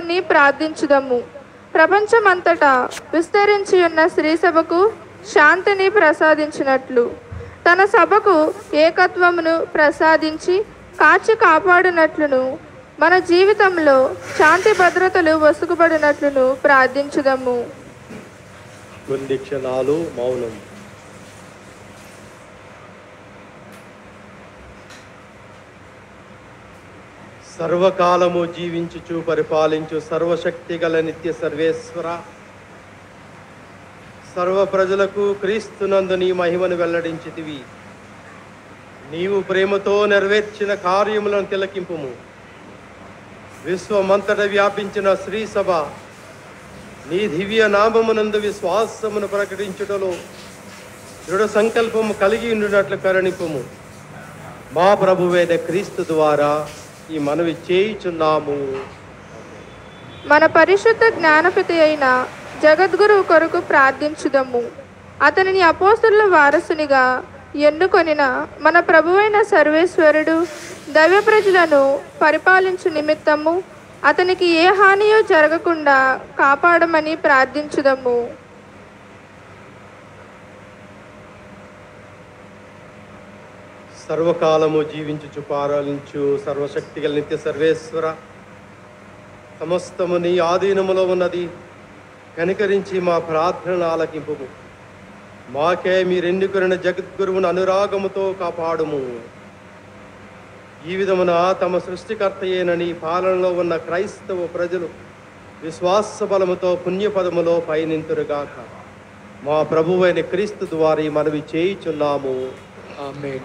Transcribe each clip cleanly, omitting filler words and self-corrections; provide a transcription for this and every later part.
దేవుని ప్రార్థించుదము. ప్రపంచమంతటా విస్తరించి ఉన్న శ్రీ సభకు శాంతిని ప్రసాదించినట్లు తన సభకు ఏకత్వమును ప్రసాదించి కాచి కాపాడినట్లును మన జీవితంలో శాంతి భద్రతలు వసుకుబడినట్లును ప్రార్థించుదము. కొన్ని క్షణాలు మౌనం. సర్వకాలము జీవించుచు పరిపాలించు సర్వశక్తి గల నిత్య సర్వేశ్వర, సర్వ ప్రజలకు క్రీస్తునందు నీ మహిమను వెల్లడించితివి. నీవు ప్రేమతో నెరవేర్చిన కార్యములను తిలకింపుము. విశ్వమంతట వ్యాపించిన శ్రీ సభ నీ దివ్య నామమునందు విశ్వాసమును ప్రకటించుటలో దృఢ సంకల్పము కలిగి ఉండినట్లు కరుణింపుము. మా ప్రభువైన క్రీస్తు ద్వారా ఈ మనవి చేయుచున్నాము. మన పరిశుద్ధ జ్ఞానపతి అయిన జగద్గురువు కొరకు ప్రార్థించుదము. అతనిని అపోస్తలుల వారసునిగా ఎన్నుకొనిన మన ప్రభువైన సర్వేశ్వరుడు దైవ ప్రజలను పరిపాలించు నిమిత్తము అతనికి ఏ హానియో జరగకుండా కాపాడమని ప్రార్థించుదము. సర్వకాలము జీవించుచు పాలించు సర్వశక్తి గల నిత్య సర్వేశ్వర, సమస్తము నీ ఆధీనములో ఉన్నది. కనికరించి మా ప్రార్థనను ఆలకింపుము. మాకే మీరెన్నుకొనిన జగద్గురువును అనురాగముతో కాపాడుము. ఈ విధమున తమ సృష్టికర్త అయిన నీ పాలనలో ఉన్న క్రైస్తవ ప్రజలు విశ్వాస బలముతో పుణ్యపదములో పయనింతురుగాక. మా ప్రభువైన క్రీస్తు ద్వారా మనవి చేయుచున్నాము.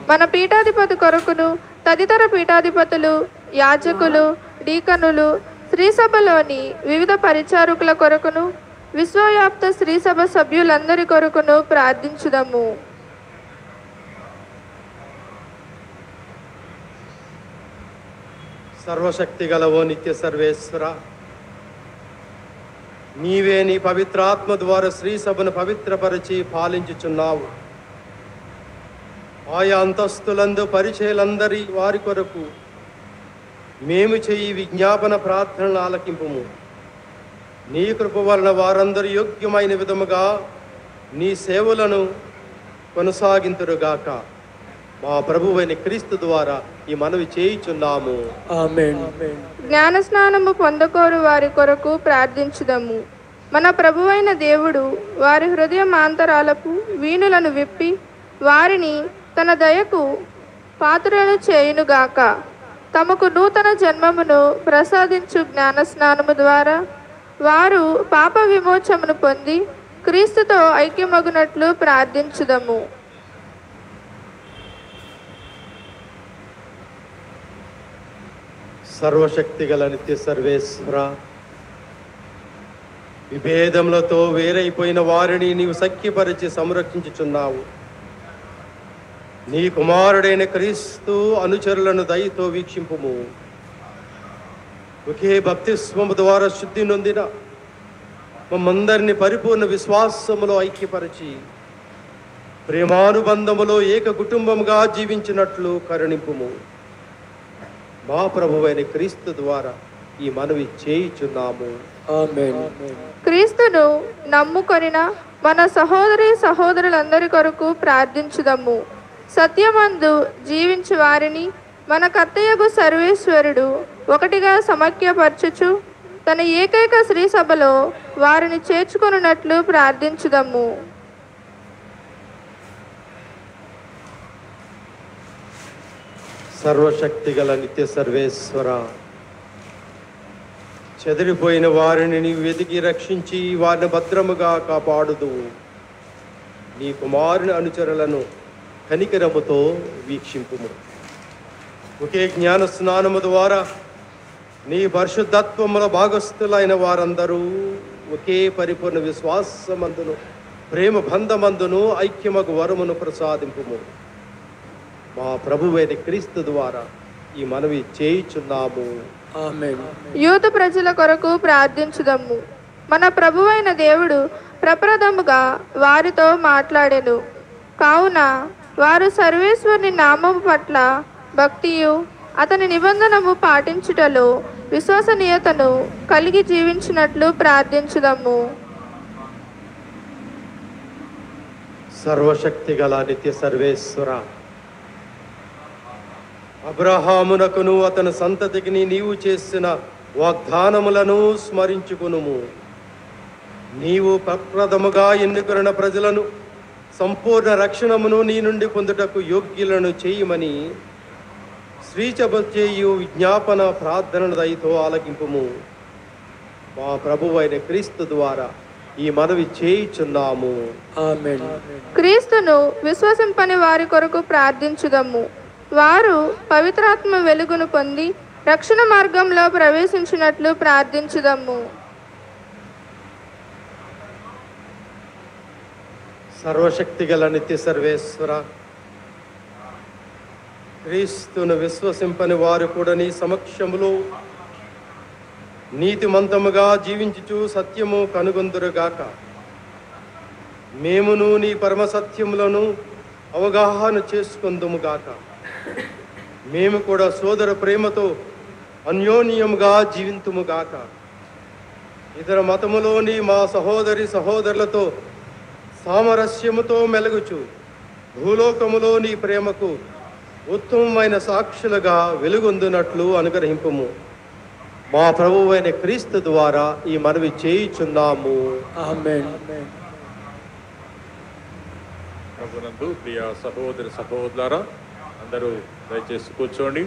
మన పీఠాధిపతి కొరకును తదితర పీఠాధిపతులు, యాజకులు, డీకనులు, శ్రీసభలోని వివిధ పరిచారకుల కొరకును విశ్వవ్యాప్త శ్రీసభ సభ్యులందరి కొరకును ప్రార్థించుదము. సర్వశక్తి గలవో నిత్య సర్వేశ్వర, నీవే నీ పవిత్రాత్మ ద్వారా శ్రీసభను పవిత్రపరిచి పాలించుచున్నావు. ఆయా అంతస్తులందు పరిచయలందరి వారి కొరకు మేము చేయి విజ్ఞాపన ప్రార్థనలు ఆలకింపుము. నీ కృప వలన వారందరూ యోగ్యమైన విధముగా నీ సేవలను కొనసాగింతురుగాక. మా ప్రభువైన క్రీస్తు ద్వారా ఈ మనవి చేయుచున్నాము. ఆమేన్. జ్ఞాన స్నానము పొందకోరు వారి కొరకు ప్రార్థించుదము. మన ప్రభువైన దేవుడు వారి హృదయమాంతరాలకు వీణులను విప్పి వారిని తన దయకు పాత్రలను చేయునుగాక. తమకు నూతన జన్మమును ప్రసాదించు జ్ఞాన స్నానము ద్వారా వారు పాప విమోచమును పొంది క్రీస్తుతో ఐక్యమగునట్లు ప్రార్థించుదము. సర్వశక్తి గల నిత్య సర్వేశ్వర, విభేదములతో వేరైపోయిన వారిని నీవు సఖ్యపరిచి సంరక్షించుచున్నావు. నీ కుమారుడైన క్రీస్తు అనుచరులను దయతో వీక్షింపుము. ఒకే బప్తిస్మము ద్వారా శుద్ధి నొందిన మమ్మందరినీ పరిపూర్ణ విశ్వాసములో ఐక్యపరిచి ప్రేమానుబంధములో ఏక కుటుంబముగా జీవించినట్లు కరుణింపుము. మా ప్రభువైన క్రీస్తు ద్వారా ఈ మనవి చేయుచున్నాము. ఆమేన్. క్రీస్తును నమ్ముకొనిన మన సహోదరి సహోదరులందరి కొరకు ప్రార్థించుదము. సత్యమందు జీవించు వారిని మన కర్తయ్యగు సర్వేశ్వరుడు ఒకటిగా సమైక్యపరచుచు తన ఏకైక శ్రీ సభలో వారిని చేర్చుకొనున్నట్లు ప్రార్థించుదము. సర్వశక్తి గల నిత్య సర్వేశ్వర, చెదిరిపోయిన వారిని నీవు వెతికి రక్షించి వారిని భద్రముగా కాపాడుదువు. నీ కుమారుని అనుచరులను కనికరముతో వీక్షింపుము. ఒకే జ్ఞాన స్నానము ద్వారా నీ పరిశుద్ధత్వముల భాగస్థులైన వారందరూ ఒకే పరిపూర్ణ విశ్వాసమందును ప్రేమ బంధమందును ఐక్యమగు వరమును ప్రసాదింపుము. మా ప్రభువైన క్రీస్తు ద్వారా ఈ మనవి చేయుచున్నాము. ఆమేన్. యూదు ప్రజల కొరకు ప్రార్థించుదము. మన ప్రభువైన దేవుడు ప్రప్రథముగా వారితో మాట్లాడెను. కావున వారు సర్వేశ్వరుని నామము పట్ల భక్తియు అతని నిబంధనము పాటించుటలో విశ్వసనీయతను కలిగి జీవించినట్లు ప్రార్థించుదాము. సర్వశక్తి గల నిత్య సర్వేశ్వర, అబ్రహామునకును అతని సంతతికి నీవు చేసిన వాగ్దానములను స్మరించుకునుము. నీవు ప్రప్రథముగా ఎన్నుకున్న ప్రజలను సంపూర్ణ రక్షణమును నీ నుండి పొందుటకు యోగ్యులను చేయమని శ్రీసభ చేయు విజ్ఞాపన ప్రార్థనల దయతో ఆలకింపుము. మా ప్రభువైన క్రీస్తు ద్వారా ఈ మనవి చేయుచున్నాము. ఆమేన్. క్రీస్తును విశ్వసింపని వారి కొరకు ప్రార్థించుదాము. వారు పవిత్రాత్మ వెలుగును పొంది రక్షణ మార్గంలో ప్రవేశించినట్లు ప్రార్థించుదాము. సర్వశక్తి గల నిత్య సర్వేశ్వర, క్రీస్తును విశ్వసింపని వారు కూడా నీ సమక్షములో నీతిమంతముగా జీవించుచు సత్యము కనుగొందురుగాక. మేమును నీ పరమ సత్యములను అవగాహన చేసుకుందుముగాక. మేము కూడా సోదర ప్రేమతో అన్యోన్యముగా జీవింతుముగాక. ఇతర మతములోని మా సహోదరులతో సామరస్యముతో మెలుగుచు భూలోకములో నీ ప్రేమకు ఉత్తమమైన సాక్షులుగా వెలుగొందునట్లు అనుగ్రహింపుము. మా ప్రభువైన క్రీస్తు ద్వారా ఈ మనవి చేయుచున్నాము. ఆమేన్. ప్రభునందు ప్రియ సహోదరి సహోదరులారా, అందరూ దయచేసి కూర్చోండి.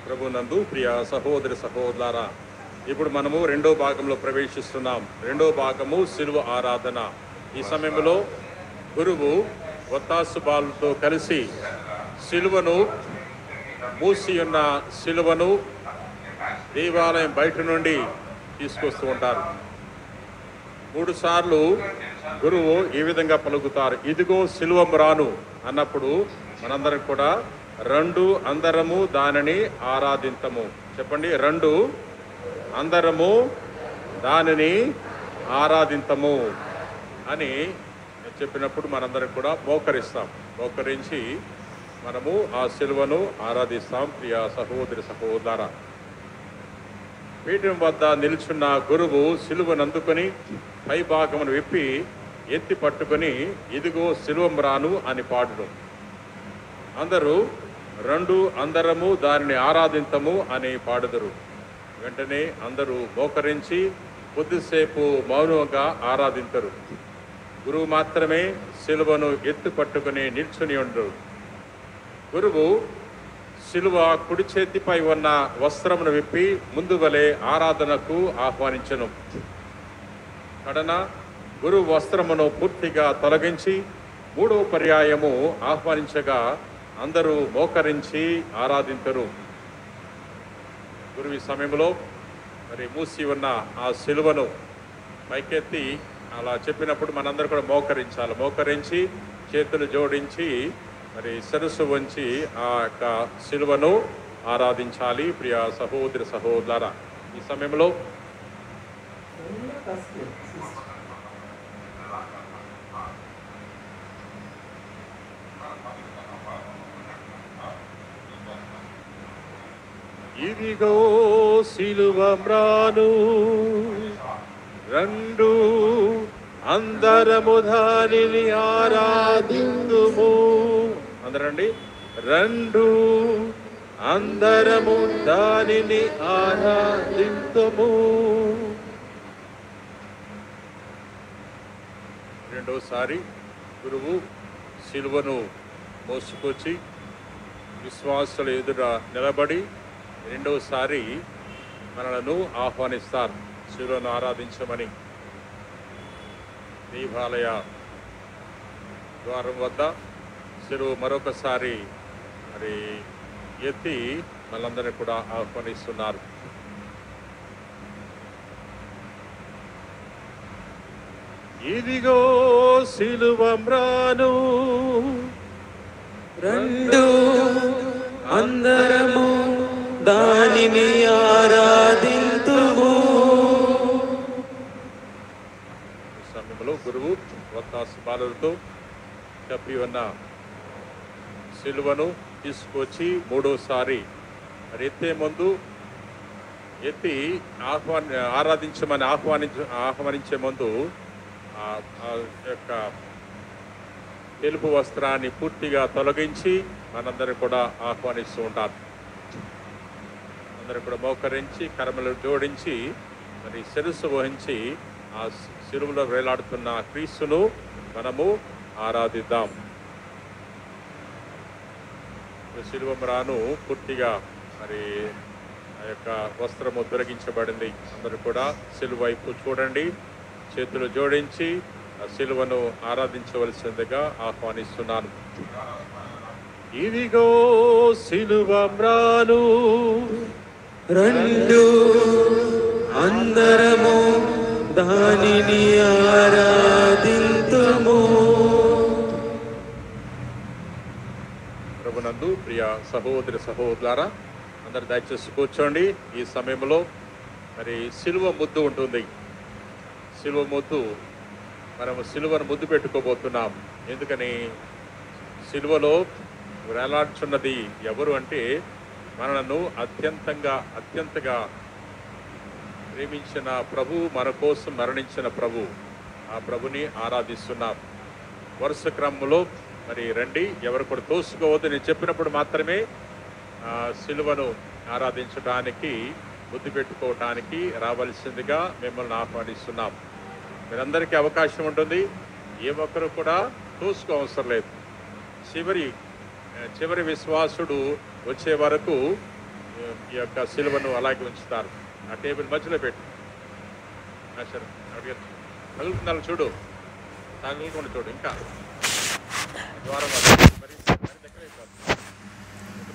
ప్రభునందు ప్రియ సహోదరి సహోదరులారా, ఇప్పుడు మనము రెండో భాగంలో ప్రవేశిస్తున్నాం. రెండో భాగము సిలువ ఆరాధన. ఈ సమయంలో గురువు ఒత్తాసు బాలుతో కలిసి సిలువను, మూసి ఉన్న సిలువను దేవాలయం బయట నుండి తీసుకొస్తూ ఉంటారు. 3 సార్లు గురువు ఈ విధంగా పలుకుతారు, ఇదిగో సిలువ మ్రాను అన్నప్పుడు మనందరం కూడా రెండు అందరము దానిని ఆరాధింతము. చెప్పండి, రెండు అందరము దానిని ఆరాధింతము అని చెప్పినప్పుడు మనందరం కూడా మోకరిస్తాం. మోకరించి మనము ఆ సిలువను ఆరాధిస్తాం. ప్రియ సహోదరి సహోదర, పీఠం వద్ద నిల్చున్న గురువు సిలువను అందుకొని పై భాగమును విప్పి ఎత్తి పట్టుకొని ఇదిగో సిలువ మ్రాను అని పాడును. అందరూ రెండు అందరము దానిని ఆరాధింతము అని పాడుదురు. వెంటనే అందరూ మోకరించి కొద్దిసేపు మౌనంగా ఆరాధించరు. గురువు మాత్రమే సిలువను ఎత్తు పట్టుకుని నిల్చుని ఉండరు. గురువు సిలువ కుడి చేతిపై ఉన్న వస్త్రమును విప్పి ముందు వలె ఆరాధనకు ఆహ్వానించను. కడన గురువు వస్త్రమును పూర్తిగా తొలగించి 3వ పర్యాయము ఆహ్వానించగా అందరూ మోకరించి ఆరాధించరు. గురువు ఈ సమయంలో మరి మూసి ఉన్న ఆ సిలువను పైకెత్తి అలా చెప్పినప్పుడు మనందరూ కూడా మోకరించాలి. మోకరించి చేతులు జోడించి మరి శిరస్సు వంచి ఆ యొక్క సిలువను ఆరాధించాలి. ప్రియ సహోదరి సహోదర, ఈ సమయంలో ఇదిగో సిలువ మ్రాను, రెండు అందరము దానిని ఆరాధింతుము. అందరండి, రెండు అందరము దానిని ఆరాధింతుము. రెండోసారి గురువు సిలువను మోసుకొచ్చి విశ్వాసుల ఎదుట నిలబడి రెండోసారి మనలను ఆహ్వానిస్తారు సిలువను ఆరాధించమని. దేవాలయ ద్వారం వద్ద సిలువ మరొకసారి మరి ఎత్తి మనందరినీ కూడా ఇదిగో సిలువ మ్రాను రండు అందరము దానిని ఆరాధింతుము. ఈ సమయంలో గురువు వత్తాసు బాలులతో కప్పి ఉన్న సిలువను తీసుకొచ్చి మూడోసారి మరి ఎత్తే ముందు ఎత్తి ఆరాధించమని ఆహ్వానించే ముందు ఆ యొక్క తెలుపు వస్త్రాన్ని పూర్తిగా తొలగించి మనందరూ కూడా ఆహ్వానిస్తూ ఉంటారు. అందరూ కూడా మోకరించి కర్మలు జోడించి మరి శిరస్సు వహించి ఆ శిలువలో వేలాడుతున్న క్రీస్తును మనము ఆరాధిద్దాం. శిలువ మ్రాను పూర్తిగా మరి ఆ యొక్క వస్త్రము తొలగించబడింది. అందరూ కూడా శిలువ వైపు చూడండి, చేతులు జోడించి ఆ శిలువను ఆరాధించవలసిందిగా ఆహ్వానిస్తున్నాను. ఇదిగో శిలువ మ్రాను రండు అందరము దానిని ఆరాధింతుము. ప్రభునందు ప్రియ సహోదరి సహోదరులారా, అందరు దయచేసి కూర్చోండి. ఈ సమయంలో మరి సిలువ ముద్దు ఉంటుంది. సిలువ ముద్దు మనము సిలువను ముద్దు పెట్టుకోబోతున్నాం. ఎందుకని సిలువలో వేలాడుచున్నది ఎవరు అంటే మనను అత్యంతగా ప్రేమించిన ప్రభు, మన కోసం మరణించిన ప్రభు. ఆ ప్రభుని ఆరాధిస్తున్నాం. వరుస క్రమంలో మరి రండి, ఎవరు కూడా తోసుకోవద్దు. నేను చెప్పినప్పుడు మాత్రమే సిలువను ఆరాధించడానికి ముద్దు పెట్టుకోవటానికి రావాల్సిందిగా మిమ్మల్ని ఆహ్వానిస్తున్నాం. మీరందరికీ అవకాశం ఉంటుంది. ఏ ఒక్కరు కూడా తోసుకో అవసరం లేదు. చివరి విశ్వాసుడు వచ్చే వరకు ఈ యొక్క సిలువను అలాగే ఉంచుతారు. ఆ టేబుల్ మధ్యలో పెట్టి తగులుతున్నారు చూడు, తగులుకుండా చూడు. ఇంకా ద్వారం మరి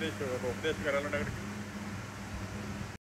దగ్గర ఉపదేశం గారు